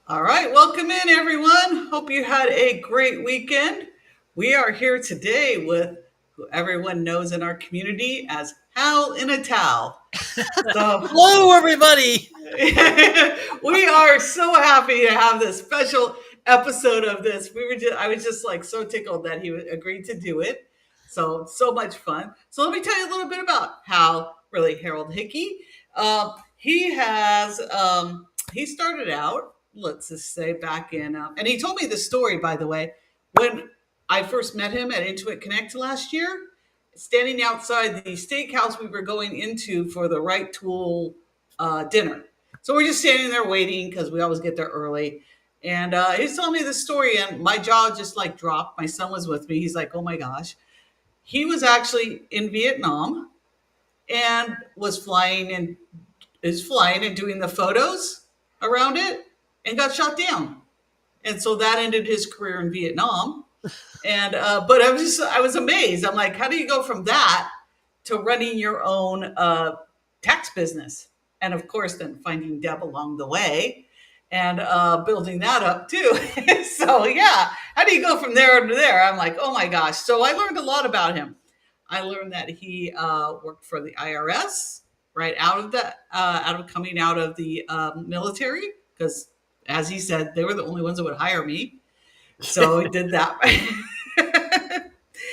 All right, welcome in everyone. Hope you had a great weekend. We are here today with who everyone knows in our community as Hal in a Towel. So Hello, everybody. we are so happy to have this special episode of this. I was just like so tickled that he agreed to do it. So much fun. So let me tell you a little bit about Hal, really Harold Hickey. He started out, let's just say back in, and he told me the story, by the way, when I first met him at Intuit Connect last year, standing outside the steakhouse we were going into for the Right Tool dinner. So we're just standing there waiting because we always get there early. And he's telling me this story, and my jaw just like dropped. My son was with me. He's like, "Oh my gosh." He was actually in Vietnam and is flying and doing the photos around it and got shot down. And so that ended his career in Vietnam. And but I was amazed. I'm like, how do you go from that to running your own tax business? And of course, then finding Deb along the way and building that up too. So yeah, how do you go from there to there? I'm like, oh my gosh. So I learned a lot about him. I learned that he worked for the IRS right out of coming out of the military, because as he said, they were the only ones that would hire me. So he did that.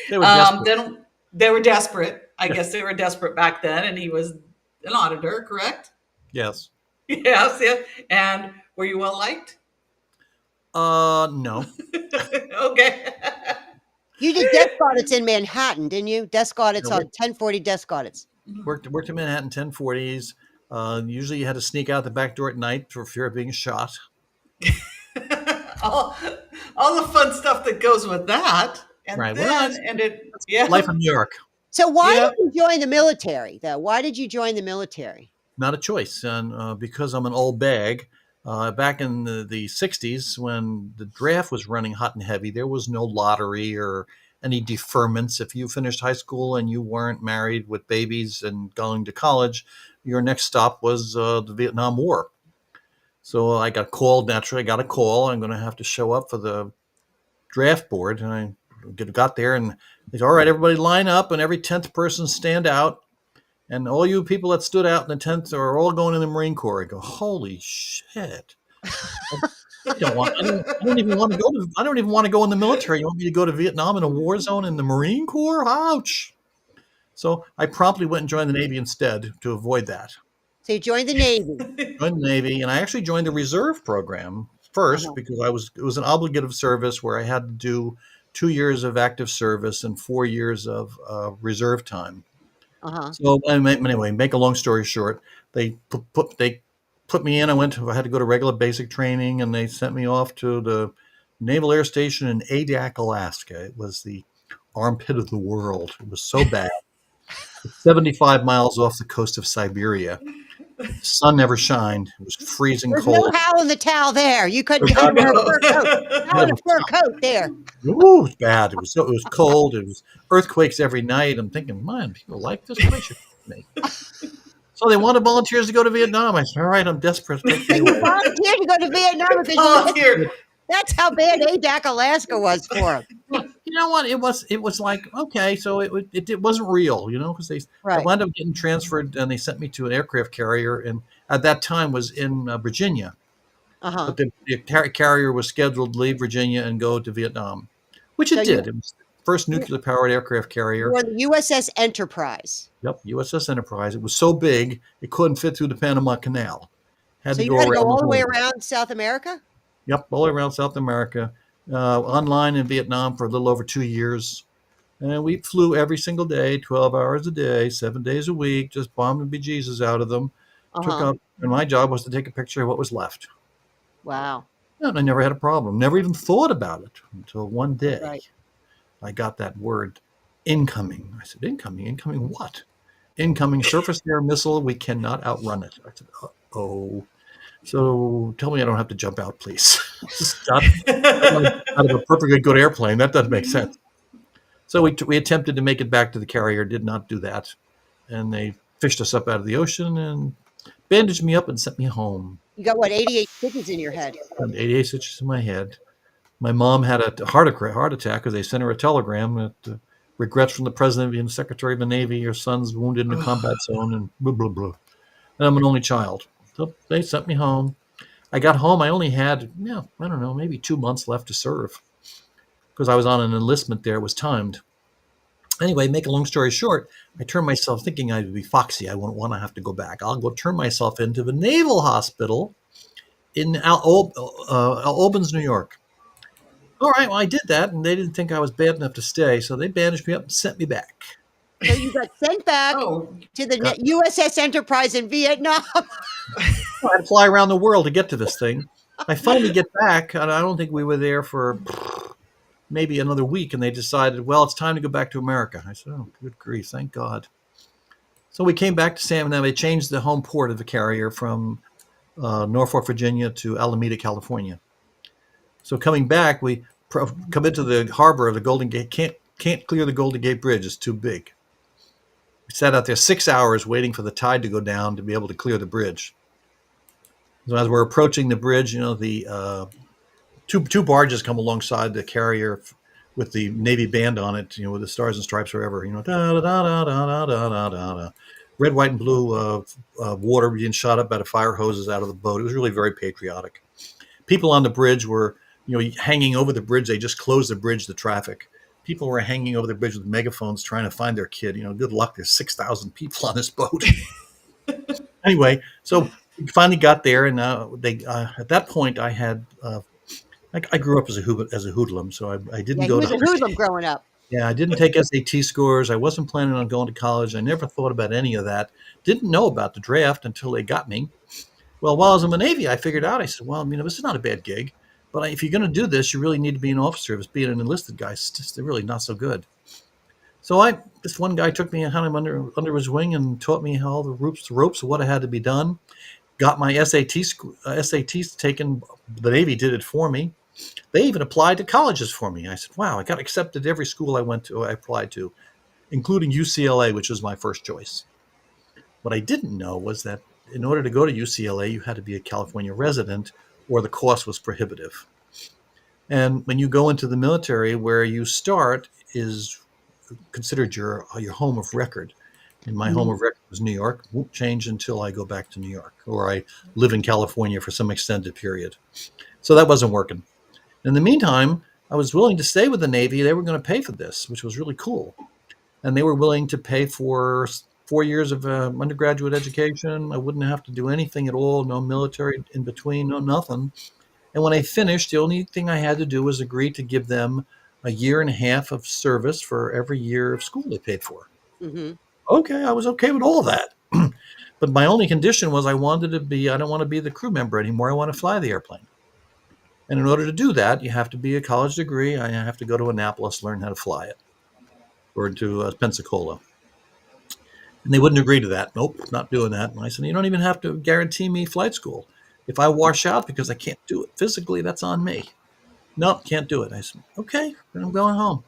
They were desperate. Then they were desperate. I guess they were desperate back then, and he was an auditor, correct? Yes. Yes, yeah. And were you well liked? No. Okay. You did desk audits in Manhattan, didn't you? Desk audits No, on 1040 desk audits. Worked in Manhattan 1040s. Usually you had to sneak out the back door at night for fear of being shot. all, all the fun stuff that goes with that. And Right. then, and it, yeah. Life in New York. So why Yeah. did you join the military, though? Why did you join the military? Not a choice. And because I'm an old bag, back in the 60s when the draft was running hot and heavy, there was no lottery or any deferments. If you finished high school and you weren't married with babies and going to college, your next stop was the Vietnam War. So I got called, naturally, I got a call. I'm going to have to show up for the draft board. And I got there and they said, all right, everybody line up and every 10th person stand out. And all you people that stood out in the 10th are all going in the Marine Corps. I go, holy shit. I don't even want to go in the military. You want me to go to Vietnam in a war zone in the Marine Corps? Ouch. So I promptly went and joined the Navy instead to avoid that. So you joined the Navy. Joined the Navy, and I actually joined the reserve program first because it was an obligative service where I had to do 2 years of active service and 4 years of reserve time. So anyway, make a long story short, they put me in. I had to go to regular basic training, and they sent me off to the Naval Air Station in Adak, Alaska. It was the armpit of the world. It was so bad. 75 miles off the coast of Siberia. The sun never shined. It was freezing There's cold. no Hal in the towel there. You couldn't have a fur coat. Hal in a fur coat there. Ooh, it was bad. It was cold. It was earthquakes every night. I'm thinking, man, people like this place. Me. So they wanted volunteers to go to Vietnam. I said, all right, I'm desperate. Take me away. Volunteered to go to Vietnam because Volunteer. that's how bad Adak, Alaska was for him. You know what? It was like, okay, so it wasn't real, because I wound up getting transferred, and they sent me to an aircraft carrier, and at that time was in Virginia. But the carrier was scheduled to leave Virginia and go to Vietnam, which it did. It was the first nuclear-powered aircraft carrier. You were the USS Enterprise. Yep, USS Enterprise. It was so big, it couldn't fit through the Panama Canal. You had to go all the way around South America? Yep, all around South America. Online in Vietnam for a little over 2 years. And we flew every single day, 12 hours a day, 7 days a week, just bombing bejesus out of them. And my job was to take a picture of what was left. Wow. And I never had a problem. Never even thought about it until one day I got that word, incoming. I said, incoming? Incoming what? Incoming surface air missile. We cannot outrun it. I said, uh-oh. So tell me I don't have to jump out, please. Out of a perfectly good airplane. That doesn't make sense. So we attempted to make it back to the carrier, did not do that. And they fished us up out of the ocean and bandaged me up and sent me home. You got what, 88 stitches in your head? And 88 stitches in my head. My mom had a heart attack because they sent her a telegram that regrets from the president and secretary of the Navy. Your son's wounded in a combat zone and blah, blah, blah. And I'm an only child. So they sent me home. I got home. I only had, I don't know, maybe 2 months left to serve because I was on an enlistment there. It was timed. Anyway, make a long story short, I turned myself thinking I'd be foxy. I wouldn't want to have to go back. I'll go turn myself into the Naval Hospital in Albans, New York. All right, well, I did that, and they didn't think I was bad enough to stay, so they bandaged me up and sent me back. So you got sent back Oh, to the USS Enterprise in Vietnam. I had to fly around the world to get to this thing. I finally get back, and I don't think we were there for maybe another week, and they decided, well, it's time to go back to America. I said, oh, good grief, thank God. So we came back to San Diego. They changed the home port of the carrier from Norfolk, Virginia to Alameda, California. So coming back, we come into the harbor of the Golden Gate. Can't clear the Golden Gate Bridge. It's too big. We sat out there 6 hours waiting for the tide to go down to be able to clear the bridge. So as we're approaching the bridge, the two barges come alongside the carrier with the Navy band on it, with the stars and stripes forever, da da da da da da da da. Red, white, and blue water being shot up by the fire hoses out of the boat. It was really very patriotic. People on the bridge were, hanging over the bridge. They just closed the bridge to traffic. People were hanging over the bridge with megaphones trying to find their kid. Good luck. There's 6,000 people on this boat. Anyway, so we finally got there, and at that point I had I grew up as a hoodlum, so I didn't go to. to. You was a hoodlum growing up. Yeah, I didn't take SAT scores. I wasn't planning on going to college. I never thought about any of that. Didn't know about the draft until they got me. Well, while I was in the Navy, I figured out. I said, well, this is not a bad gig. But if you're going to do this, you really need to be an officer. Because being an enlisted guy is just really not so good. So this one guy took me and had him under his wing and taught me all the ropes of what had to be done. Got my SATs taken. The Navy did it for me. They even applied to colleges for me. I said, wow, I got accepted to every school I applied to, including UCLA, which was my first choice. What I didn't know was that in order to go to UCLA, you had to be a California resident or the cost was prohibitive. And when you go into the military, where you start is considered your home of record. And my home of record was New York. Won't change until I go back to New York or I live in California for some extended period. So that wasn't working. In the meantime, I was willing to stay with the Navy. They were going to pay for this, which was really cool. And they were willing to pay for 4 years of undergraduate education. I wouldn't have to do anything at all, no military in between, no nothing. And when I finished, the only thing I had to do was agree to give them a year and a half of service for every year of school they paid for. Mm-hmm. Okay, I was okay with all that. But my only condition was I don't want to be the crew member anymore. I want to fly the airplane. And in order to do that, you have to be a college degree. I have to go to Annapolis, learn how to fly it, or to Pensacola. And they wouldn't agree to that. Nope, not doing that. And I said, you don't even have to guarantee me flight school. If I wash out because I can't do it physically, that's on me. Nope, can't do it. I said, okay, then I'm going home.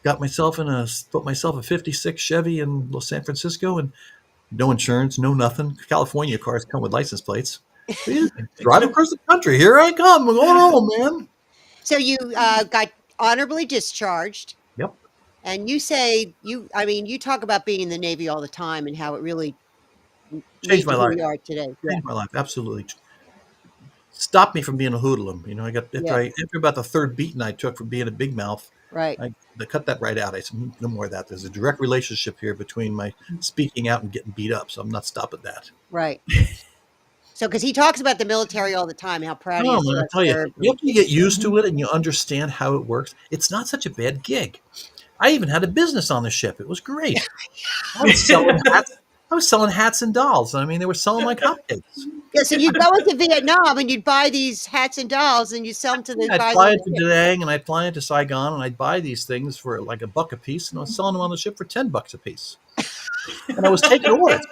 Put myself a 56 Chevy in San Francisco and no insurance, no nothing. California cars come with license plates. Drive across the country. Here I come. I'm going home, man. So you got honorably discharged. Yep. And you say you talk about being in the Navy all the time and how it really Changed my life. Who we are today. Changed my life. Absolutely. Stopped me from being a hoodlum. I got after about the third beating I took from being a big mouth. Right. I cut that right out. I said, no more of that. There's a direct relationship here between my speaking out and getting beat up. So I'm not stopping that. Right. So, because he talks about the military all the time, how proud he is. I tell you have to get used to it and you understand how it works. It's not such a bad gig. I even had a business on the ship. It was great. I was selling hats and dolls. They were selling like hotcakes. Yeah, so you'd go into Vietnam and you'd buy these hats and dolls and you sell them to the guys. I'd fly into Da Nang and I'd fly into Saigon and I'd buy these things for like $1 a piece and I was selling them on the ship for $10 a piece. And I was taking orders.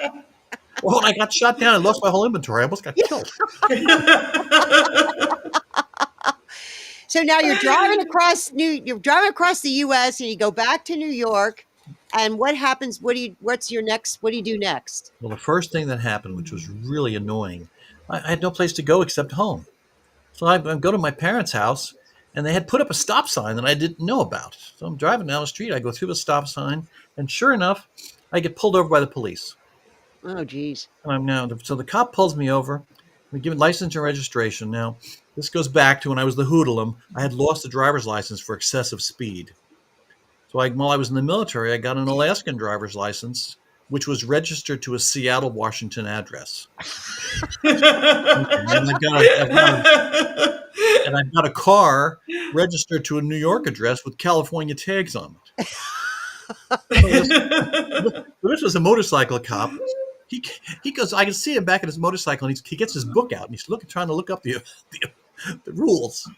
Well, when I got shot down and lost my whole inventory, I almost got killed. So now you're driving across the U.S. and you go back to New York, And what happens? What do you do next? Well, the first thing that happened, which was really annoying, I had no place to go except home. So I go to my parents' house, and they had put up a stop sign that I didn't know about. So I'm driving down the street. I go through the stop sign, and sure enough, I get pulled over by the police. Oh, geez. And so the cop pulls me over. We give me license and registration. Now, this goes back to when I was the hoodlum. I had lost the driver's license for excessive speed. So while I was in the military, I got an Alaskan driver's license, which was registered to a Seattle, Washington address. And I've got a car registered to a New York address with California tags on it. This was a motorcycle cop. He goes, I can see him back at his motorcycle, and he gets his book out, and he's trying to look up the rules.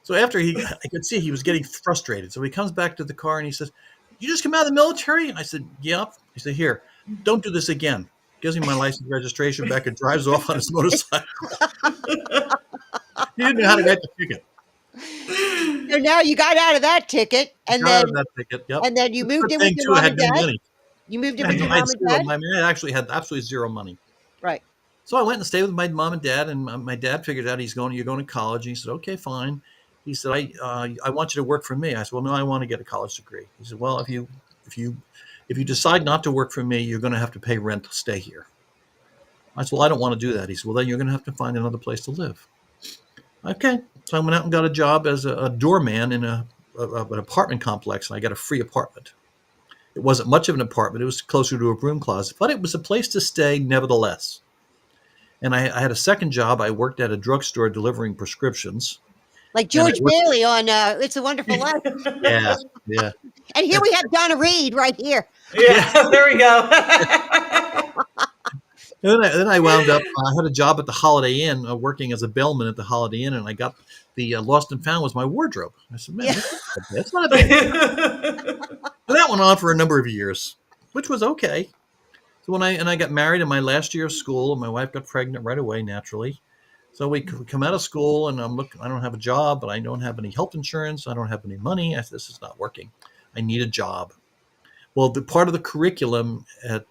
So after I could see he was getting frustrated. So he comes back to the car, and he says, "You just come out of the military?" I said, "Yep." He said, "Here, don't do this again." Gives me my license and registration back and drives off on his motorcycle. He didn't know how to write the ticket. So now you got out of that ticket, and then Yep. and then you moved in Thing with too, your I mom had and no dad. money. You moved in I with your mom and dad. I actually had absolutely zero money. Right. So I went and stayed with my mom and dad, and my dad figured out you're going to college. And he said, "Okay, fine." He said, I want you to work for me." I said, "Well, no, I want to get a college degree." He said, "Well, if you decide not to work for me, you're going to have to pay rent to stay here." I said, "Well, I don't want to do that." He said, "Well, then you're going to have to find another place to live." Okay. So I went out and got a job as a doorman in an apartment complex, and I got a free apartment. It wasn't much of an apartment. It was closer to a broom closet, but it was a place to stay nevertheless. And I had a second job. I worked at a drugstore delivering prescriptions. Like George Bailey on It's a Wonderful Life. Yeah. And here we have Donna Reed right here. Yeah, there we go. And then I wound up, I had a job at the Holiday Inn, working as a bellman at the Holiday Inn, and I got the lost and found was my wardrobe. I said, "Man, that's not a bad thing." And that went on for a number of years, which was okay. So I got married in my last year of school, and my wife got pregnant right away, naturally. So we come out of school, and I don't have a job, but I don't have any health insurance. I don't have any money. I said, "This is not working. I need a job." Well, the part of the curriculum I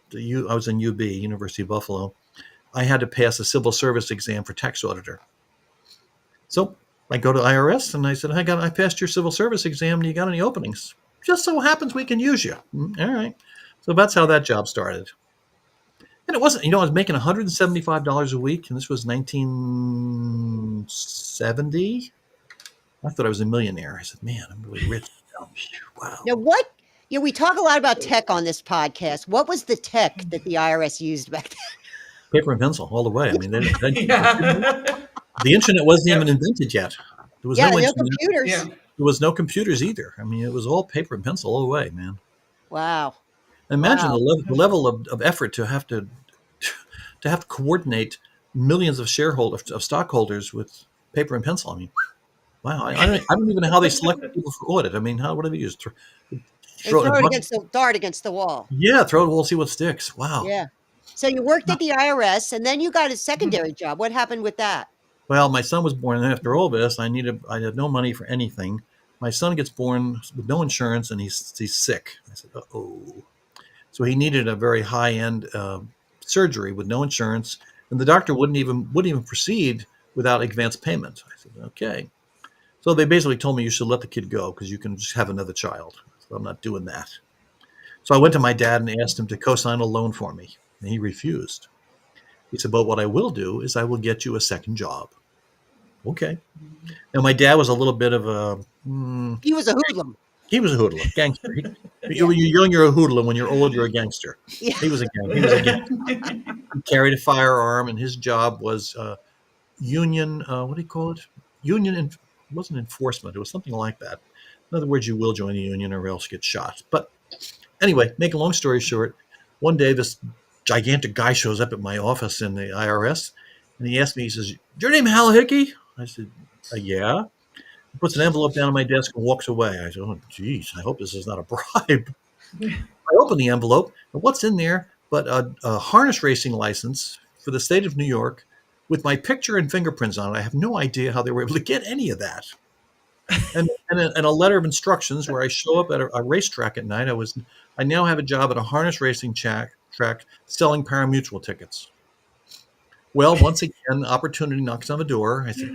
was in UB, University of Buffalo. I had to pass a civil service exam for tax auditor. So I go to IRS, and I said, I passed your civil service exam. Do you got any openings? Just so happens we can use you. All right. So that's how that job started. And it wasn't, I was making $175 a week, and this was 1970. I thought I was a millionaire. I said, "Man, I'm really rich." Wow. Now, we talk a lot about tech on this podcast. What was the tech that the IRS used back then? Paper and pencil all the way. I mean, Yeah. the internet wasn't even invented yet. There was no internet. Computers. Yeah. There was no computers either. I mean, it was all paper and pencil all the way, man. Wow. Imagine the level of effort to have to coordinate millions of stockholders with paper and pencil. I mean, wow. I don't even know how they select people for audit. I mean, what do they use? Throw it dart against the wall. Yeah, throw it. We'll see what sticks. Wow. Yeah. So you worked at the IRS, and then you got a secondary job. What happened with that? Well, my son was born, and after all this, I had no money for anything. My son gets born with no insurance, and he's sick. I said, "Uh-oh." So he needed a very high-end surgery with no insurance, and the doctor wouldn't even proceed without advance payment. I said, "Okay." So they basically told me, "You should let the kid go because you can just have another child." So I'm not doing that. So I went to my dad and asked him to co-sign a loan for me, and he refused. He said, "But what I will do is I will get you a second job." Okay. Now my dad was a little bit of a. He was a hoodlum. He was a hoodlum, gangster. When you're young, you're a hoodlum. When you're old, you're a gangster. Yeah. He was a gangster. He carried a firearm, and his job was union. What do you call it? Union. It wasn't enforcement. It was something like that. In other words, you will join the union or else get shot. But anyway, make a long story short, one day this gigantic guy shows up at my office in the IRS, and he asked me. He says, "Is your name Hal Hickey?" I said, "Yeah." He puts an envelope down on my desk and walks away. I said, "Oh, geez, I hope this is not a bribe." I open the envelope, and what's in there but a harness racing license for the state of New York with my picture and fingerprints on it. I have no idea how they were able to get any of that. And and a letter of instructions where I show up at a racetrack at night. I now have a job at a harness racing track selling pari-mutuel tickets. Well, once again, opportunity knocks on the door. I said,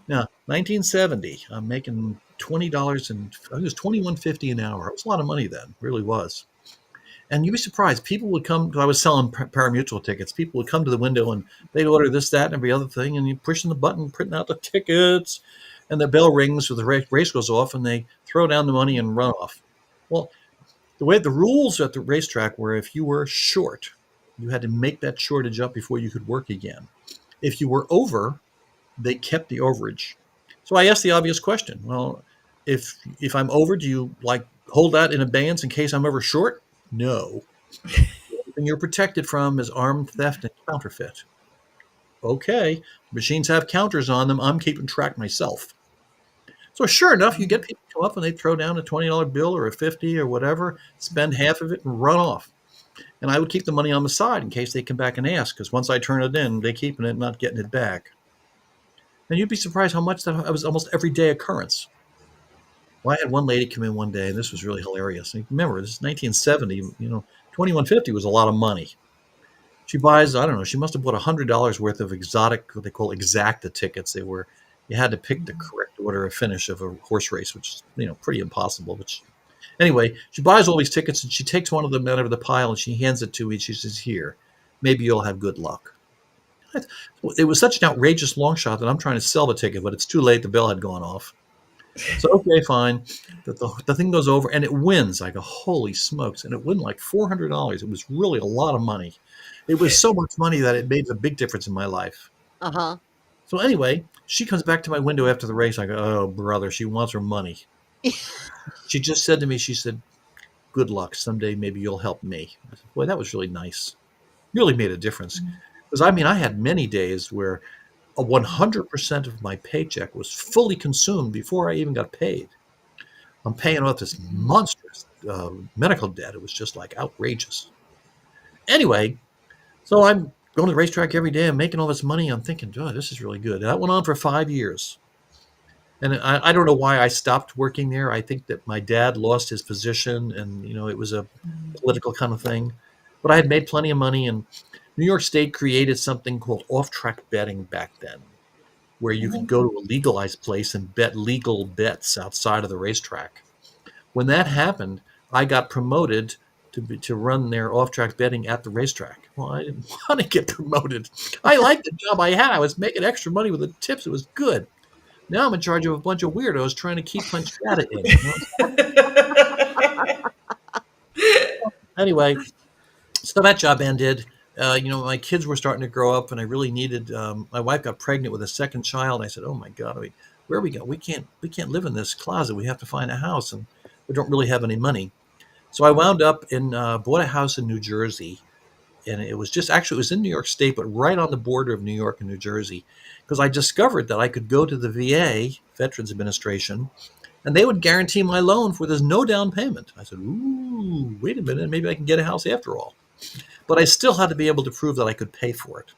now, 1970, I'm making $20 and I think it was $21.50 an hour. It was a lot of money then, really was. And you'd be surprised. People would come, because I was selling pari-mutuel tickets. People would come to the window and they'd order this, that, and every other thing. And you pushing the button, printing out the tickets, and the bell rings, so the race goes off, and they throw down the money and run off. Well, the way the rules at the racetrack were, if you were short, you had to make that shortage up before you could work again. If you were over, they kept the overage. So I asked the obvious question. Well, if I'm over, do you like hold that in abeyance in case I'm ever short? No. And you're protected from is armed theft and counterfeit. Okay, machines have counters on them. I'm keeping track myself. So sure enough, you get people come up and they throw down a $20 bill or a 50 or whatever, spend half of it and run off. And I would keep the money on the side in case they come back and ask, because once I turn it in, they keeping it, not getting it back. And you'd be surprised how much that was almost everyday occurrence. Well, I had one lady come in one day, and this was really hilarious. And remember, this is 1970. $21.50 was a lot of money. She buys, I don't know, she must have bought $100 worth of exotic, what they call exacta tickets. They were, you had to pick the correct order of finish of a horse race, which is, pretty impossible. Which, anyway, she buys all these tickets, and she takes one of them out of the pile, and she hands it to me. She says, "Here, maybe you'll have good luck." It was such an outrageous long shot that I'm trying to sell the ticket, but it's too late. The bell had gone off. So, okay, fine. The thing goes over, and it wins. I go, holy smokes. And it won like $400. It was really a lot of money. It was so much money that it made a big difference in my life. Uh-huh. So anyway, she comes back to my window after the race. I go, oh, brother, she wants her money. She just said to me, she said, "Good luck. Someday maybe you'll help me." I said, boy, that was really nice. Really made a difference. Because, I had many days where 100% of my paycheck was fully consumed before I even got paid. I'm paying off this monstrous medical debt. It was just like outrageous. Anyway, so I'm going to the racetrack every day. I'm making all this money. I'm thinking, oh, this is really good. And that went on for 5 years. And I don't know why I stopped working there. I think that my dad lost his position and, it was a political kind of thing. But I had made plenty of money, and New York State created something called off-track betting back then, where you could go to a legalized place and bet legal bets outside of the racetrack. When that happened, I got promoted to run their off-track betting at the racetrack. Well, I didn't want to get promoted. I liked the job I had. I was making extra money with the tips. It was good. Now I'm in charge of a bunch of weirdos trying to keep punch data in. Anyway, so that job ended. My kids were starting to grow up, and I really needed. My wife got pregnant with a second child. I said, "Oh my God, where are we going? We can't live in this closet. We have to find a house, and we don't really have any money." So I wound up bought a house in New Jersey, and it was in New York State, but right on the border of New York and New Jersey, because I discovered that I could go to the VA, Veterans Administration, and they would guarantee my loan for there's no down payment. I said, "Ooh, wait a minute, maybe I can get a house after all." But I still had to be able to prove that I could pay for it.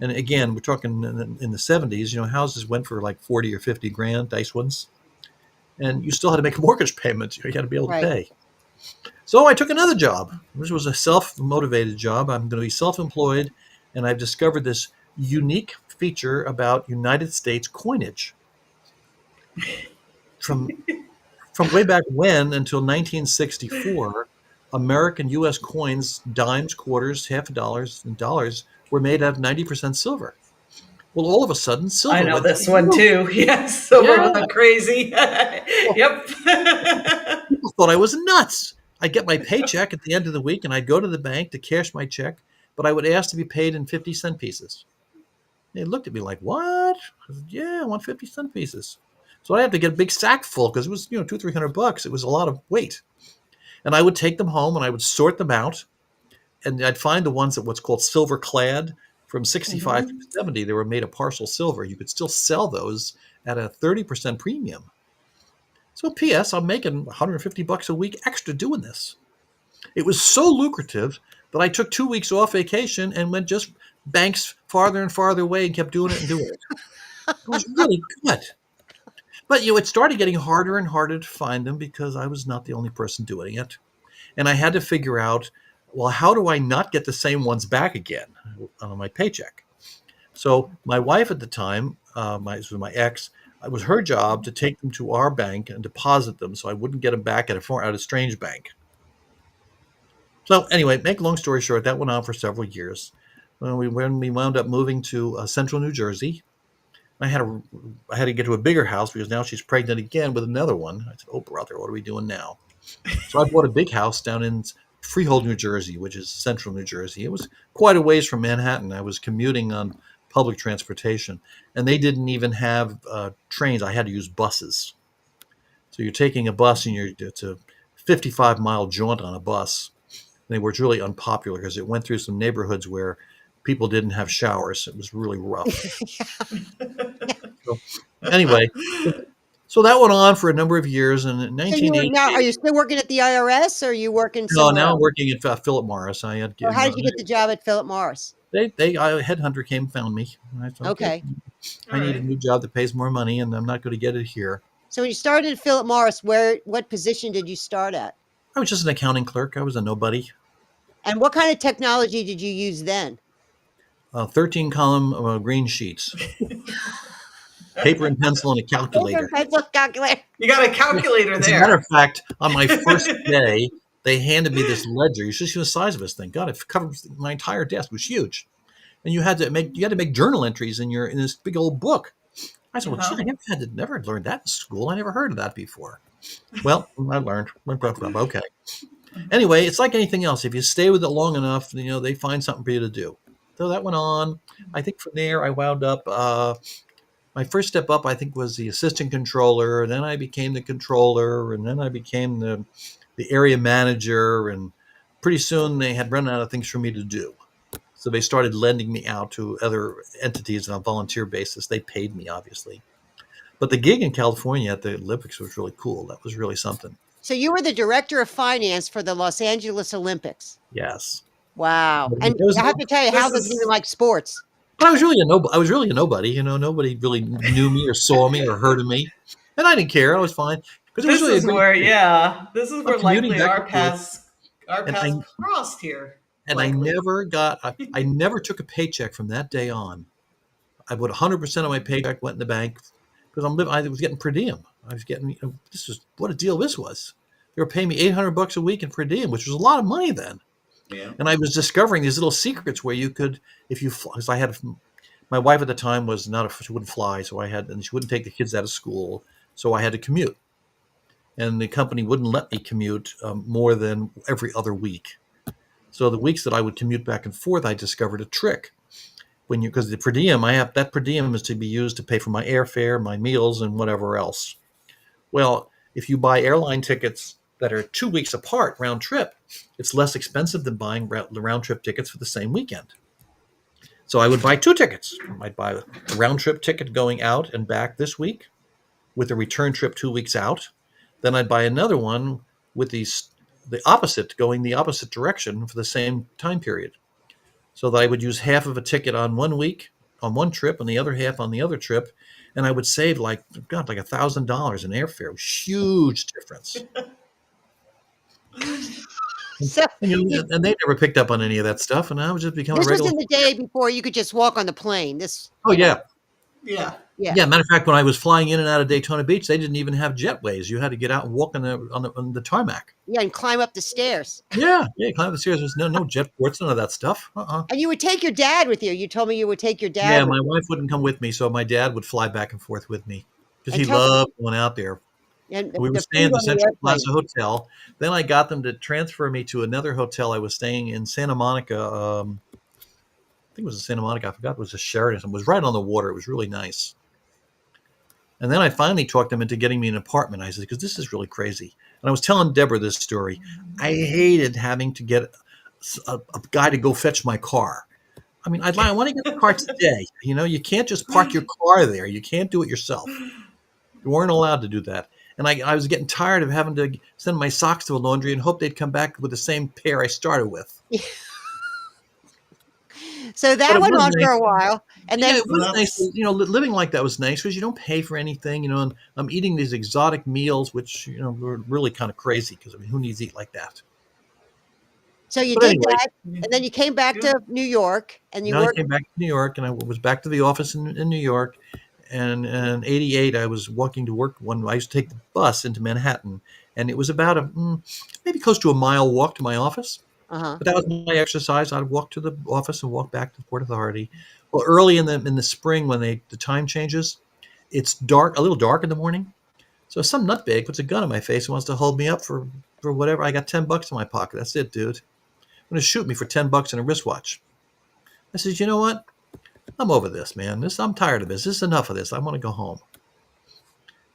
And again, we're talking in the 70s, houses went for like 40 or 50 grand, nice ones. And you still had to make a mortgage payment. You had to be able to pay. So I took another job. This was a self-motivated job. I'm going to be self-employed. And I've discovered this unique feature about United States coinage. From way back when until 1964, American U.S. coins, dimes, quarters, half a dollars, and dollars were made out of 90% silver. Well, all of a sudden, silver. I know this one too. Yes, silver went crazy. Yep. People thought I was nuts. I'd get my paycheck at the end of the week, and I'd go to the bank to cash my check, but I would ask to be paid in 50-cent pieces. They looked at me like, "What?" I said, "Yeah, I want 50-cent pieces." So I had to get a big sack full because it was, $200-300. It was a lot of weight. And I would take them home and I would sort them out, and I'd find the ones that what's called silver clad from 65 to 70. They were made of partial silver. You could still sell those at a 30% premium. So P.S. I'm making $150 a week extra doing this. It was so lucrative that I took 2 weeks off vacation and went just banks farther and farther away and kept doing it and doing it. It was really good. But it started getting harder and harder to find them because I was not the only person doing it. And I had to figure out, well, how do I not get the same ones back again on my paycheck? So my wife at the time, this was my ex, it was her job to take them to our bank and deposit them so I wouldn't get them back at a strange bank. So anyway, make a long story short, that went on for several years. When we wound up moving to central New Jersey, I had to get to a bigger house because now she's pregnant again with another one. I said, "Oh brother, what are we doing now?" So I bought a big house down in Freehold, New Jersey, which is central New Jersey. It was quite a ways from Manhattan. I was commuting on public transportation, and they didn't even have trains. I had to use buses. So you're taking a bus, and it's a 55-mile jaunt on a bus. And they were really unpopular because it went through some neighborhoods where people didn't have showers. It was really rough. So anyway, so that went on for a number of years. And in So are 1988, you still working at the IRS, or are you working no, somewhere now I'm else? working at Philip Morris. I had Or how did you get the job at Philip Morris? a headhunter came and found me. And I said, okay, Okay. I All need a right. new job that pays more money, and I'm not going to get it here. So when you started at Philip Morris, what position did you start at? I was just an accounting clerk. I was a nobody. And what kind of technology did you use then? 13 column green sheets, paper and pencil, and a calculator. Pencil calculator. You got a calculator As a matter there. of fact, on my first day, they handed me this ledger. You should see the size of this thing. God, it covered my entire desk. It was huge, and you had to make journal entries in this big old book. I said, "Well, gee, I never learned that in school. I never heard of that before." Well, I learned. Okay. Anyway, it's like anything else. If you stay with it long enough, they find something for you to do. So that went on. I think from there, I wound up. My first step up, I think, was the assistant controller. Then I became the controller, and then I became the area manager. And pretty soon, they had run out of things for me to do. So they started lending me out to other entities on a volunteer basis. They paid me, obviously. But the gig in California at the Olympics was really cool. That was really something. So you were the director of finance for the Los Angeles Olympics. Yes. Wow. But And it was I have to tell you, Hal This doesn't is- even like sports. I was really a nobody. Nobody really knew me or saw me or heard of me, and I didn't care. I was fine because it was This really a is great where, gig. yeah, this is where commuting likely back our and forth, paths and I crossed here. and I Likely. I never took a paycheck from that day on. I put 100% of my paycheck went in the bank because I was getting per diem. I was getting this was what a deal this was. They were paying me $800 a week in per diem, which was a lot of money then. Yeah. And I was discovering these little secrets where you could, if you, because I had, my wife at the time was she wouldn't fly, and she wouldn't take the kids out of school, so I had to commute. And the company wouldn't let me commute more than every other week. So the weeks that I would commute back and forth, I discovered a trick. Because the per diem, that per diem is to be used to pay for my airfare, my meals, and whatever else. Well, if you buy airline tickets that are 2 weeks apart, round trip, it's less expensive than buying the round trip tickets for the same weekend. So I would buy 2 tickets. I'd buy a round trip ticket going out and back this week with a return trip 2 weeks out. Then I'd buy another one with the opposite, going the opposite direction for the same time period. So that I would use half of a ticket on 1 week, on one trip, and the other half on the other trip. And I would save like $1,000 in airfare. It was a huge difference. So And they never picked up on any of that stuff. And I was just becoming a this was regular. in the day before you could just walk on the plane. Oh, yeah. Yeah. Yeah. Matter of fact, when I was flying in and out of Daytona Beach, they didn't even have jetways. You had to get out and walk on the tarmac. Yeah, and climb up the stairs. Yeah, climb up the stairs. There's no jet ports, none of that stuff. And you would take your dad with you. You told me you would take your dad. Yeah, with my you. wife wouldn't come with me, so my dad would fly back and forth with me because And he tell me- loved going out there. And We were the staying at food the on Central airplane. Plaza Hotel. Then I got them to transfer me to another hotel. I was staying in Santa Monica. I think it was in Santa Monica. I forgot it was a Sheraton. It was right on the water. It was really nice. And then I finally talked them into getting me an apartment. I said, because this is really crazy. And I was telling Deborah this story. I hated having to get a guy to go fetch my car. I mean, I want to get the car today. You can't just park your car there. You can't do it yourself. You weren't allowed to do that. And I was getting tired of having to send my socks to a laundry and hope they'd come back with the same pair I started with. So But that it went was on nice. for a while. And Yeah, then it was nice. That's Living like that was nice because you don't pay for anything. And I'm eating these exotic meals, which were really kind of crazy because who needs to eat like that? so you But did anyway, that, and then you came back yeah. to New York, and you now I worked. came back to New York, and I was back to the office in New York. And in '88, I was walking to work one. I used to take the bus into Manhattan, and it was about maybe close to a mile walk to my office. Uh-huh. But that was my exercise. I'd walk to the office and walk back to the Port Authority. Well, early in the spring when the time changes, it's dark, a little dark in the morning. So some nutbag puts a gun in my face and wants to hold me up for whatever. I got $10 in my pocket. That's it, dude. I'm gonna shoot me for $10 and a wristwatch. I says, you know what? I'm over this, man. I'm tired of this. This is enough of this. I want to go home.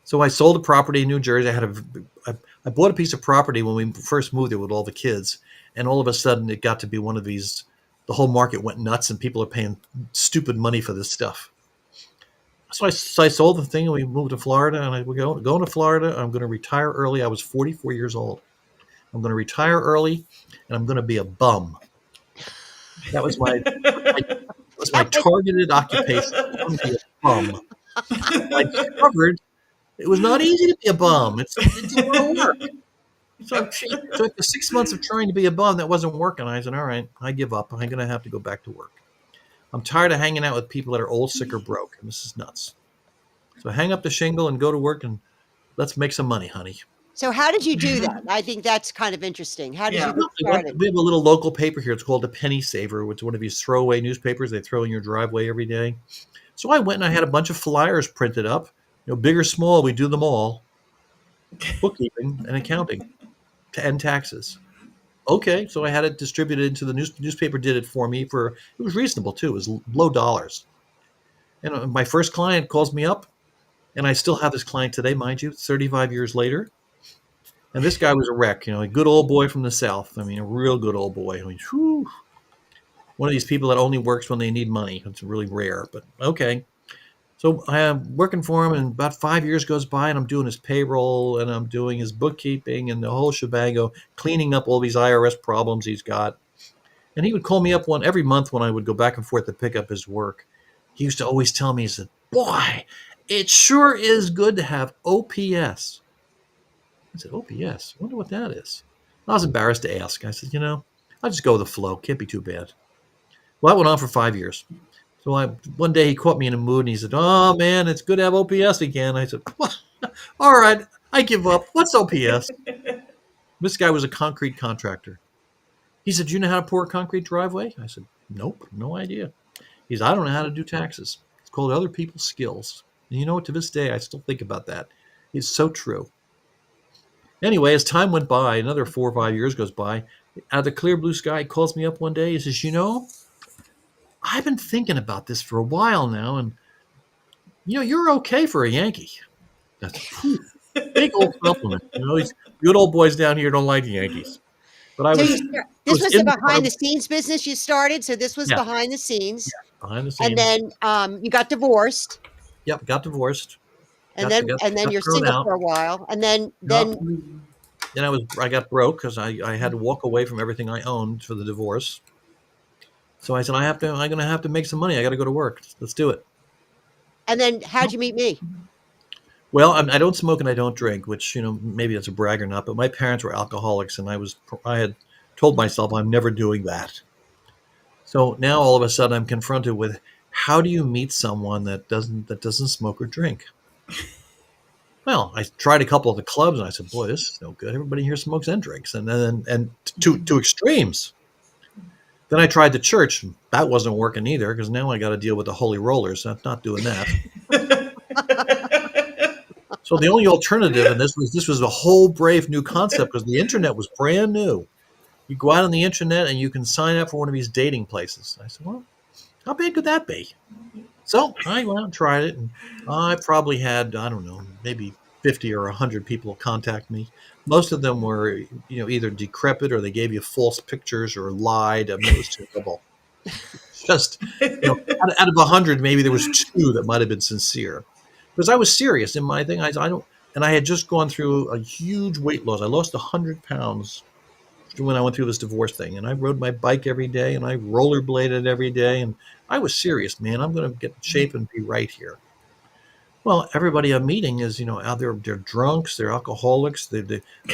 So I sold a property in New Jersey. I bought a piece of property when we first moved there with all the kids, and all of a sudden it got to be one of these. The whole market went nuts, and people are paying stupid money for this stuff. So I sold the thing, and we moved to Florida. And we're going to Florida. I'm going to retire early. I was 44 years old. I'm going to retire early, and I'm going to be a bum. That was my targeted occupation. I'm going to be a bum. I discovered it was not easy to be a bum. It's a lot of work. So after 6 months of trying to be a bum, that wasn't working. I said, all right, I give up. I'm going to have to go back to work. I'm tired of hanging out with people that are old, sick, or broke. And this is nuts. So hang up the shingle and go to work, and let's make some money, honey. So how did you do that? I think that's kind of interesting. How did Yeah. you get started? We have a little local paper here. It's called the Penny Saver, which is one of these throwaway newspapers they throw in your driveway every day. So I went and I had a bunch of flyers printed up. Big or small, we do them all. Bookkeeping and accounting and taxes. Okay, so I had it distributed into the newspaper. Did it for me it was reasonable too. It was low dollars. And my first client calls me up, and I still have this client today, mind you, 35 years later. And this guy was a wreck, a good old boy from the South. I mean, a real good old boy. I mean, whew, one of these people that only works when they need money. It's really rare, but okay. So I am working for him, and about 5 years goes by, and I'm doing his payroll, and I'm doing his bookkeeping, and the whole shebang, cleaning up all these IRS problems he's got. And he would call me up every month when I would go back and forth to pick up his work. He used to always tell me, he said, boy, it sure is good to have OPS. I said, OPS? I wonder what that is. I was embarrassed to ask. I said, I'll just go with the flow. Can't be too bad. Well, that went on for 5 years. So one day he caught me in a mood, and he said, oh, man, it's good to have OPS again. I said, what? All right, I give up. What's OPS? This guy was a concrete contractor. He said, you know how to pour a concrete driveway? I said, nope, no idea. He said, I don't know how to do taxes. It's called other people's skills. And to this day, I still think about that. It's so true. Anyway, as time went by, another 4 or 5 years goes by, out of the clear blue sky, he calls me up one day. He says, I've been thinking about this for a while now, and you're okay for a Yankee. That's a big old compliment. These good old boys down here don't like the Yankees. But I So was. this was the behind the scenes. scenes business you started. So this was Yeah. behind the scenes. Yeah, behind the scenes. And then you got divorced. Yep, got divorced. And got then you're thrown single out. for a while. And then Then I got broke because I had to walk away from everything I owned for the divorce. So I said, I'm going to have to make some money. I got to go to work. Let's do it. And then how'd you meet me? Well, I don't smoke and I don't drink, which, maybe that's a brag or not, but my parents were alcoholics, and I had told myself I'm never doing that. So now all of a sudden I'm confronted with, how do you meet someone that doesn't smoke or drink? Well, I tried a couple of the clubs, and I said, boy, this is no good. Everybody here smokes and drinks, and to extremes. Then I tried the church. And that wasn't working either, because now I got to deal with the holy rollers. I'm not doing that. So the only alternative, and this was a whole brave new concept, because the internet was brand new. You go out on the internet and you can sign up for one of these dating places. I said, well, how bad could that be? So I went out and tried it, and I probably had, I don't know, maybe 50 or 100 people contact me. Most of them were, either decrepit, or they gave you false pictures or lied. I mean, it was terrible. Just, out of 100, maybe there was 2 that might have been sincere. Because I was serious in my thing. I had just gone through a huge weight loss. I lost 100 pounds when I went through this divorce thing, and I rode my bike every day, and I rollerbladed every day, and I was serious, man. I'm going to get in shape and be right here. Well, everybody I'm meeting is, out there. They're drunks, they're alcoholics, they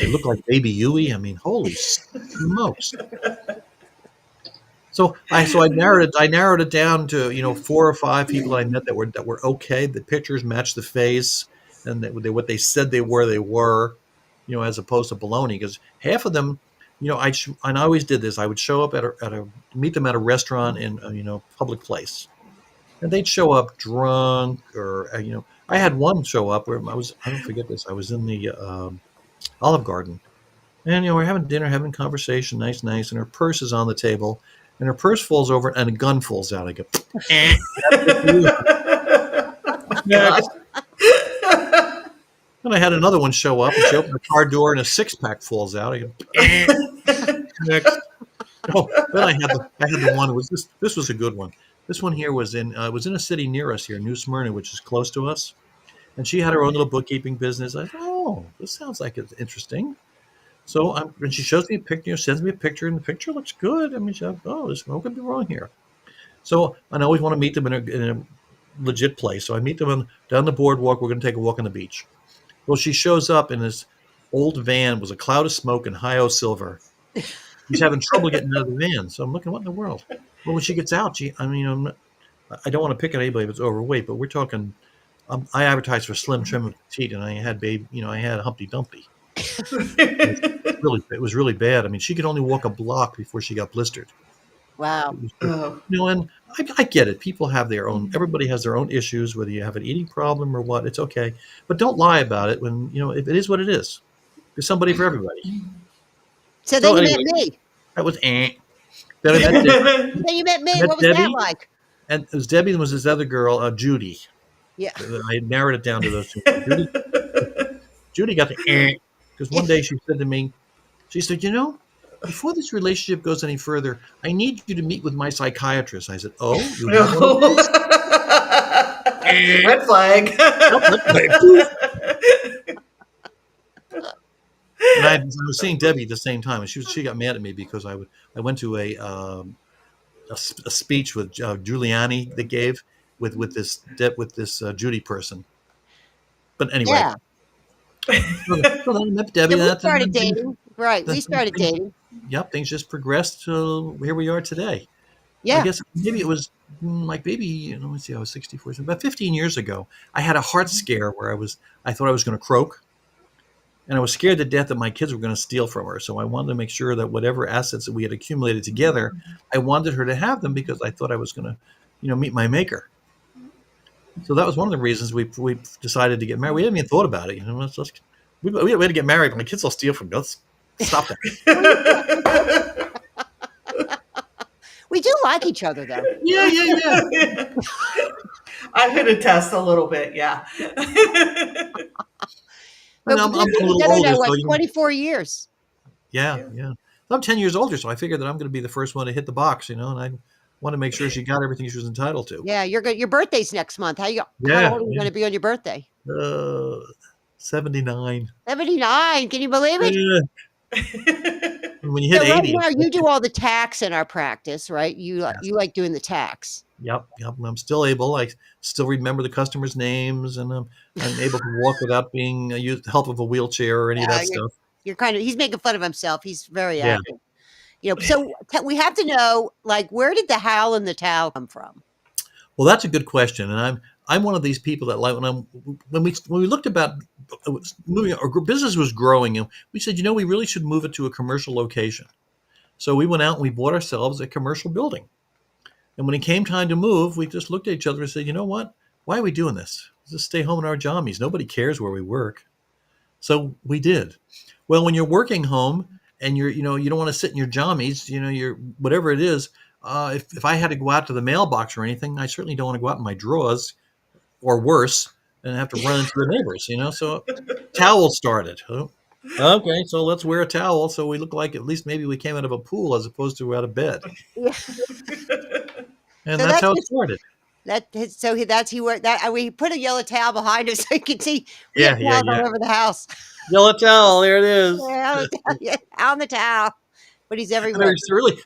look like Baby Huey. I mean, holy smokes! So I narrowed it down to 4 or 5 people I met that were okay. The pictures matched the face, and what they said they were, as opposed to baloney. Because half of them, and I always did this. I would show up at a meet them at a restaurant in public place, and they'd show up drunk or I had one show up where I don't forget this. I was in the Olive Garden, and we're having dinner, having conversation, nice, and her purse is on the table, and her purse falls over, and a gun falls out. I go, eh. Next. And I had another one show up, and she opened the car door, and a 6-pack falls out. I go, eh. Next. Oh, then I had the one. This was a good one. This one here was in a city near us here, New Smyrna, which is close to us, and she had her own little bookkeeping business. I thought, oh, this sounds like it's interesting. So and she shows me a picture, sends me a picture, and the picture looks good. I mean, there's no could be wrong here. So I always want to meet them in a legit place. So I meet them down the boardwalk. We're going to take a walk on the beach. Well, she shows up in this old van, was a cloud of smoke and Hi-O silver. She's having trouble getting out of the van. So I'm looking, what in the world? Well, when she gets out, I don't want to pick on anybody if it's overweight, but we're talking. I advertised for slim, trim, and petite, and I had I had Humpty Dumpty. It was really bad. I mean, she could only walk a block before she got blistered. Wow. And I get it. People have everybody has their own issues, whether you have an eating problem or what, it's okay. But don't lie about it when, if it is what it is. There's somebody for everybody. So then you met me. That was Then I met Debbie. Then you met me. What was that like? And it was Debbie, and was this other girl, Judy. Yeah. I narrowed it down to those two. Judy got the because one day she said to me, she said, before this relationship goes any further, I need you to meet with my psychiatrist. I said, oh, you have one of those? Red flag. And I was seeing Debbie at the same time, and she got mad at me because I went to a speech with Giuliani that gave with this Judy person. But anyway, Yeah. So then I met Debbie. We started dating. Right. We started dating. Yep. Things just progressed to here we are today. Yeah. I guess maybe it was like maybe, let's see, I was 64, so about 15 years ago. I had a heart scare where I thought I was going to croak. And I was scared to death that my kids were going to steal from her. So I wanted to make sure that whatever assets that we had accumulated together, I wanted her to have them because I thought I was going to, meet my maker. So that was one of the reasons we decided to get married. We hadn't even thought about it. We had to get married. My kids will steal from us. Stop that. We do like each other, though. Yeah. I could attest a little bit, yeah. But I'm a we've been little together older. now, So 24 years. Yeah. I'm 10 years older, so I figured that I'm going to be the first one to hit the box, and I want to make sure she got everything she was entitled to. Yeah, you're good. Your birthday's next month. How old are you going to be on your birthday? 79. 79. Can you believe it? Yeah. When you hit So 80. right now, you do all the tax in our practice, right? You like doing the tax. Yep. I'm still able. I still remember the customers' names, and I'm able to walk without being the help of a wheelchair or any of that stuff. You're he's making fun of himself. He's very active. So we have to know, where did the howl and the towel come from? Well, that's a good question, and I'm one of these people that when we looked about moving, our business was growing, and we said, we really should move it to a commercial location. So we went out and we bought ourselves a commercial building. And when it came time to move, we just looked at each other and said, you know what? Why are we doing this? Let's just stay home in our jammies. Nobody cares where we work. So we did. Well, when you're working home and you don't want to sit in your jammies, you're whatever it is. If I had to go out to the mailbox or anything, I certainly don't want to go out in my drawers or worse and have to run into the neighbors, So towel started. Okay, so let's wear a towel so we look like at least maybe we came out of a pool as opposed to out of bed. Yeah. And that's how it started. We put a yellow towel behind us so you can see Yeah. all over the house. Yellow towel, there it is. Yeah, on the towel. but he's And everywhere.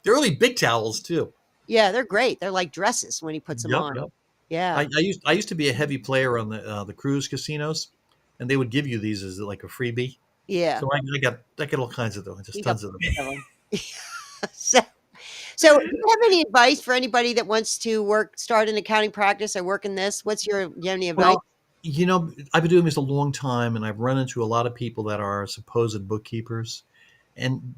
they're really big towels too. Yeah, they're great. They're like dresses when he puts them Yep, on. yep. Yeah, I used to be a heavy player on the cruise casinos, and they would give you these as like a freebie. yeah. So I got all kinds of them, just You got tons of them. of 'em. So so do you have any advice for anybody that wants to start an accounting practice or work in this? Do you have any advice? Well, I've been doing this a long time, and I've run into a lot of people that are supposed bookkeepers. And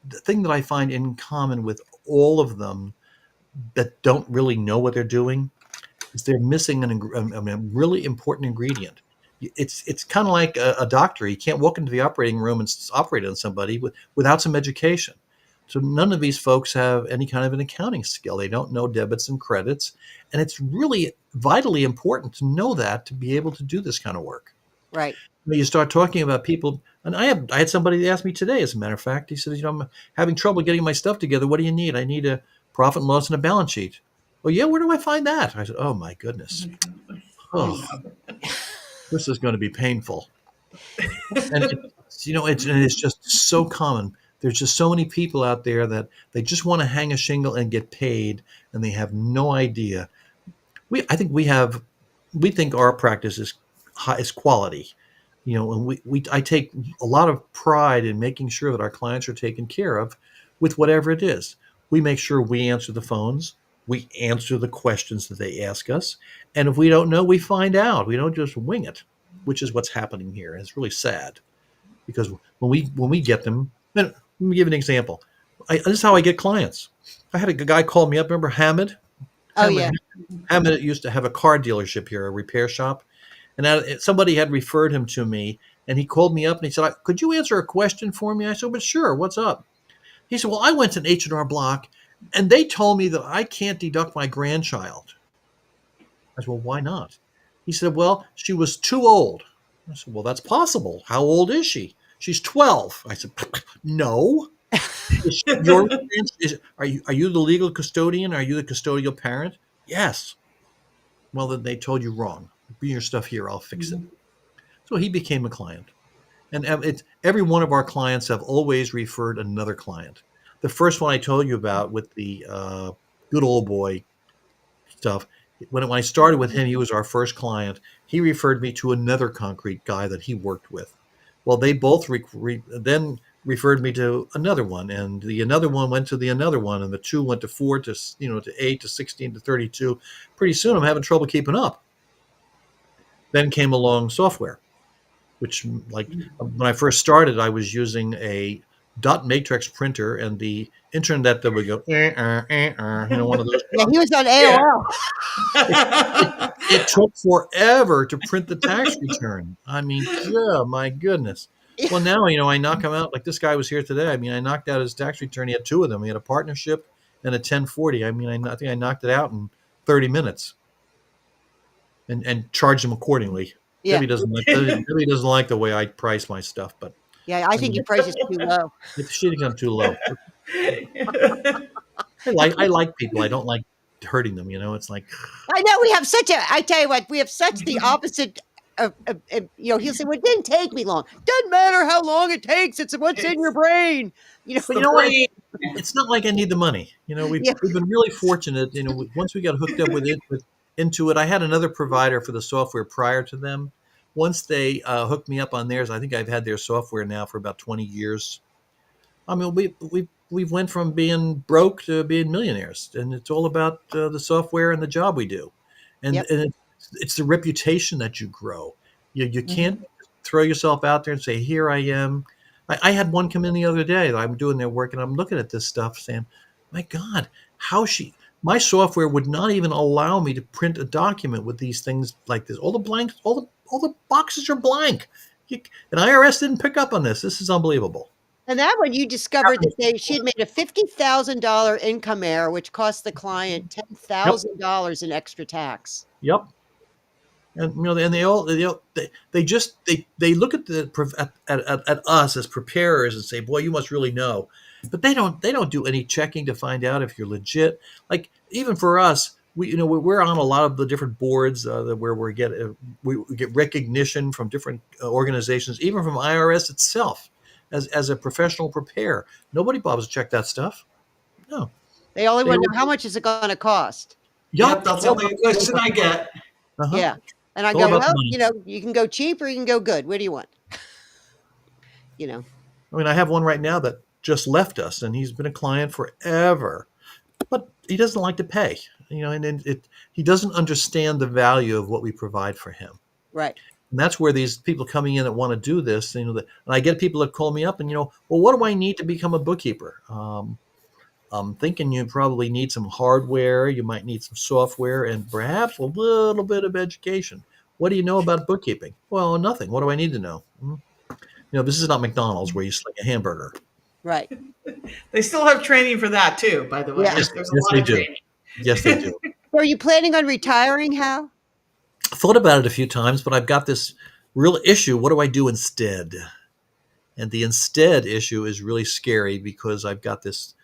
the thing that I find in common with all of them that don't really know what they're doing is they're missing a really important ingredient. It's kind of like a doctor. You can't walk into the operating room and operate on somebody without some education. So none of these folks have any kind of an accounting skill. They don't know debits and credits, and it's really vitally important to know that to be able to do this kind of work. Right. When you start talking about people, and I had somebody ask me today, as a matter of fact, he says, I'm having trouble getting my stuff together. What do you need? I need a profit and loss and a balance sheet. Oh yeah, where do I find that? I said, oh my goodness. Oh, this is going to be painful. And it's just so common. There's just so many people out there that they just want to hang a shingle and get paid, and they have no idea. We think our practice is high, is quality, and I take a lot of pride in making sure that our clients are taken care of with whatever it is. We make sure we answer the phones, we answer the questions that they ask us, and if we don't know, we find out. We don't just wing it, which is what's happening here. And it's really sad because when we get them, let me give you an example. This is how I get clients. I had a guy call me up. Remember Hamid? Oh yeah. Hamid used to have a car dealership here, a repair shop, and somebody had referred him to me. And he called me up and he said, "Could you answer a question for me?" I said, "But sure. What's up?" He said, "Well, I went to an H&R Block, and they told me that I can't deduct my grandchild." I said, "Well, why not?" He said, "Well, she was too old." I said, "Well, that's possible. How old is she?" "She's 12." I said, "No." Are you the legal custodian? Are you the custodial parent? Yes. Well, then they told you wrong. Bring your stuff here. I'll fix it. So he became a client. And every one of our clients have always referred another client. The first one I told you about with the good old boy stuff, when I started with him, he was our first client. He referred me to another concrete guy that he worked with. Well, they both then referred me to another one, and the another one went to the another one, and the two went to 4 to 8 to 16 to 32. Pretty soon, I'm having trouble keeping up. Then came along software, which, like, when I first started, I was using a dot matrix printer, and the internet that would go, one of those. Yeah, he was on Yeah. AOL. It took forever to print the tax return. I mean, yeah, my goodness. Well, now, I knock them out. Like this guy was here today. I mean, I knocked out his tax return. He had two of them. He had a partnership and a 1040. I mean, I think I knocked it out in 30 minutes and charged him accordingly. Yeah. Debbie doesn't like the way I price my stuff, but Yeah, I think your price is too low. she thinks I'm too low. I like people. I don't like hurting them. It's like, I know I tell you what, we have such the opposite of he'll say, "Well, it didn't take me long." Doesn't matter how long it takes. It's what's in your brain. but you know what? It's not like I need the money. We've been really fortunate. Once we got hooked up into it, I had another provider for the software prior to them. Once they hooked me up on theirs, I think I've had their software now for about 20 years. I mean, we went from being broke to being millionaires, and it's all about the software and the job we do, and it's the reputation that you grow. You can't throw yourself out there and say, "Here I am." I had one come in the other day. I'm doing their work, and I'm looking at this stuff, saying, "My God, my software would not even allow me to print a document with these things like this. All the blanks, all the boxes are blank. An IRS didn't pick up on this. This is unbelievable." And that one you discovered that she had made a $50,000 income error, which cost the client $10,000 in extra tax. Yep. And and they look at us as preparers and say, "Boy, you must really know," but they don't do any checking to find out if you're legit. Like, even for us, we're on a lot of the different boards where we get recognition from different organizations, even from IRS itself. as a professional preparer. Nobody bothers to check that stuff. No. They only They want to will- know how much is it going to cost. Yep, Yup. that's It's the all only about, question I get. uh-huh. Yeah. And I It's all go, about the well, money. you can go cheap or you can go good. Where do you want? You know, I mean, I have one right now that just left us, and he's been a client forever, but he doesn't like to pay. He doesn't understand the value of what we provide for him. right. And that's where these people coming in that want to do this, and I get people that call me up and, well, what do I need to become a bookkeeper? I'm thinking you probably need some hardware, you might need some software, and perhaps a little bit of education. What do you know about bookkeeping? Well, nothing. What do I need to know? This is not McDonald's where you sling a hamburger. Right. They still have training for that too, by the way. Yeah. There's a lot they of do. training. Yes, they do. So are you planning on retiring, Hal? Thought about it a few times, but I've got this real issue. What do I do instead? And the instead issue is really scary because I've got this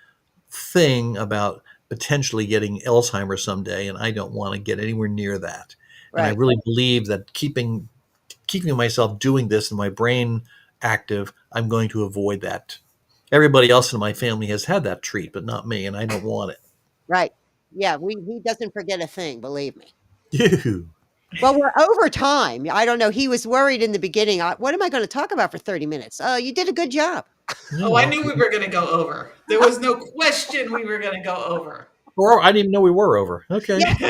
thing about potentially getting Alzheimer's someday, and I don't want to get anywhere near that. And I Right. really believe that keeping myself doing this and my brain active, I'm going to avoid that. Everybody else in my family has had that treat, but not me, and I don't want it. Right. Yeah. He doesn't forget a thing, believe me. Ew. Well, we're over time. I don't know. He was worried in the beginning. What am I going to talk about for 30 minutes? Oh, you did a good job. Oh, I knew we were going to go over. There was no question we were going to go over. Or I didn't even know we were over. Okay. Yes.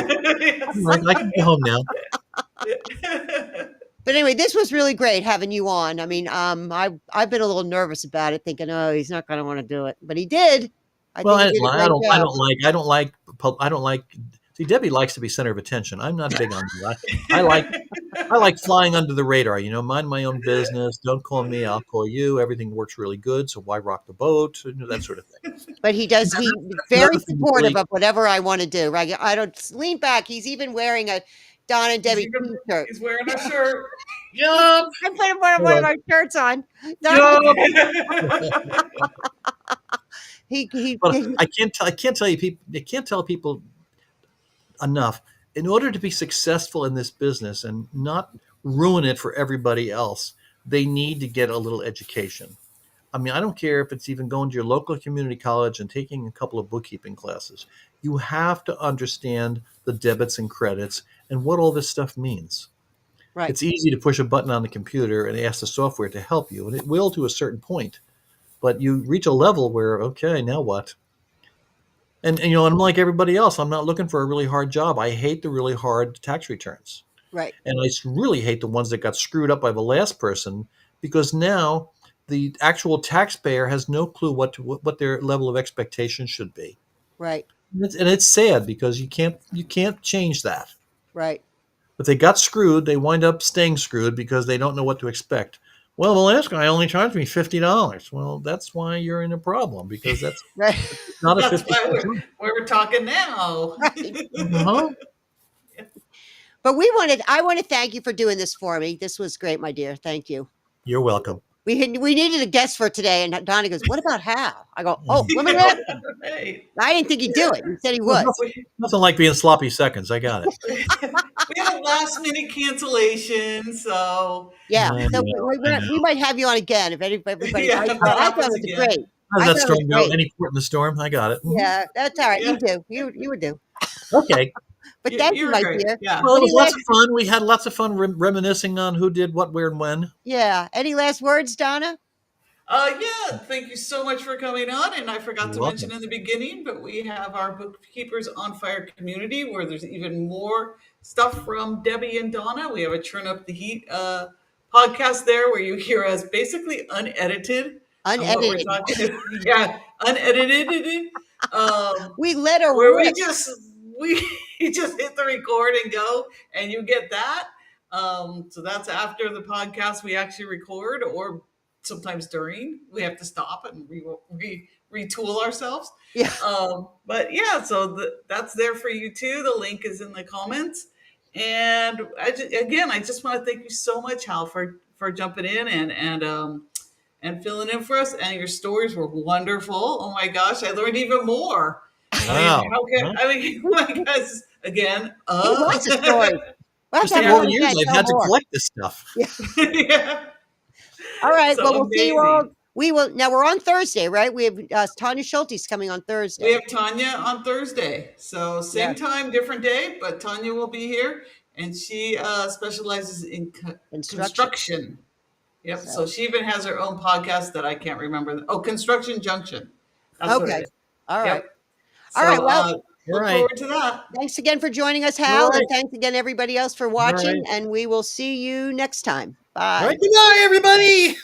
All right, I can go home now. But anyway, this was really great having you on. I mean, I've been a little nervous about it, thinking, oh, he's not going to want to do it, but he did. Well, think he did a great job. I don't like. See, Debbie likes to be center of attention. I'm not big on that. I like flying under the radar. Mind my own business. Don't call me. I'll call you. Everything works really good. So why rock the boat? That sort of thing. But he does. He's very another thing supportive really- of whatever I want to do. Right? I don't lean back. He's even wearing a Don and Debbie t-shirt. He's wearing a shirt. Yup. I put one of my shirts on. Yup. He But I can't tell people enough. In order to be successful in this business and not ruin it for everybody else, they need to get a little education. I mean, I don't care if it's even going to your local community college and taking a couple of bookkeeping classes. You have to understand the debits and credits and what all this stuff means. right. It's easy to push a button on the computer and ask the software to help you, and it will to a certain point. But you reach a level where, okay, now what? And I'm like everybody else. I'm not looking for a really hard job. I hate the really hard tax returns. Right. And I really hate the ones that got screwed up by the last person, because now the actual taxpayer has no clue what their level of expectation should be. Right. And it's sad because you can't change that. Right. If they got screwed, they wind up staying screwed because they don't know what to expect. Well, the last guy only charged me $50. Well, that's why you're in a problem, because that's Right. not a That's why $50. we're talking now. Right. Uh-huh. But I want to thank you for doing this for me. This was great, my dear. Thank you. You're welcome. We needed a guest for today, and Donnie goes, "What about Hal?" I go, "Oh, let me ask him." Right. I didn't think he'd do it. He said he would. Nothing like being sloppy seconds. I got it. We had a last minute cancellation, so Yeah. I So know, we might have you on again if everybody. Yeah, I if that thought happens it was again. great. How I does that thought it was storm go? great. Any port in the storm? I got it. Mhm. Yeah, that's all right. Yeah. You do. You would do. Okay. But thank you, were my great. dear. Yeah. Well, it was Any lots of fun. We had lots of fun reminiscing on who did what, where, and when. Yeah. Any last words, Donna? Yeah, thank you so much for coming on. And I forgot You're to welcome. mention in the beginning, but we have our Bookkeepers on Fire community where there's even more stuff from Debbie and Donna. We have a Turn Up the Heat podcast there where you hear us basically unedited. On what we're Unedited. talking. Yeah, unedited. We let her Where we rip. just hit the record and go, and you get that. So that's after the podcast we actually record, or sometimes during we have to stop and retool ourselves. Yeah. But yeah, so that's there for you too. The link is in the comments. And I just want to thank you so much, Hal, for jumping in and filling in for us. And your stories were wonderful. Oh my gosh, I learned even more. Wow. I mean, oh my gosh, again. Lots of stories. We'll have Just to in have 4 her years, again, I've tell had to more. collect this stuff. Yeah. All right. So well, we'll see you all. amazing. we will. Now we're on Thursday, right? We have Tanya Schulte's coming on Thursday. We have Tanya on Thursday. So same Yeah. time, different day, but Tanya will be here, and she specializes in construction. Yep. So she even has her own podcast that I can't remember. Oh, Construction Junction. That's what it Okay. is. All right. Yep. All right. Well, Look Right. forward to that. thanks again for joining us, All Hal, right. and thanks again everybody else for All watching. right. And we will see you next time. All Bye. right. Goodbye, everybody.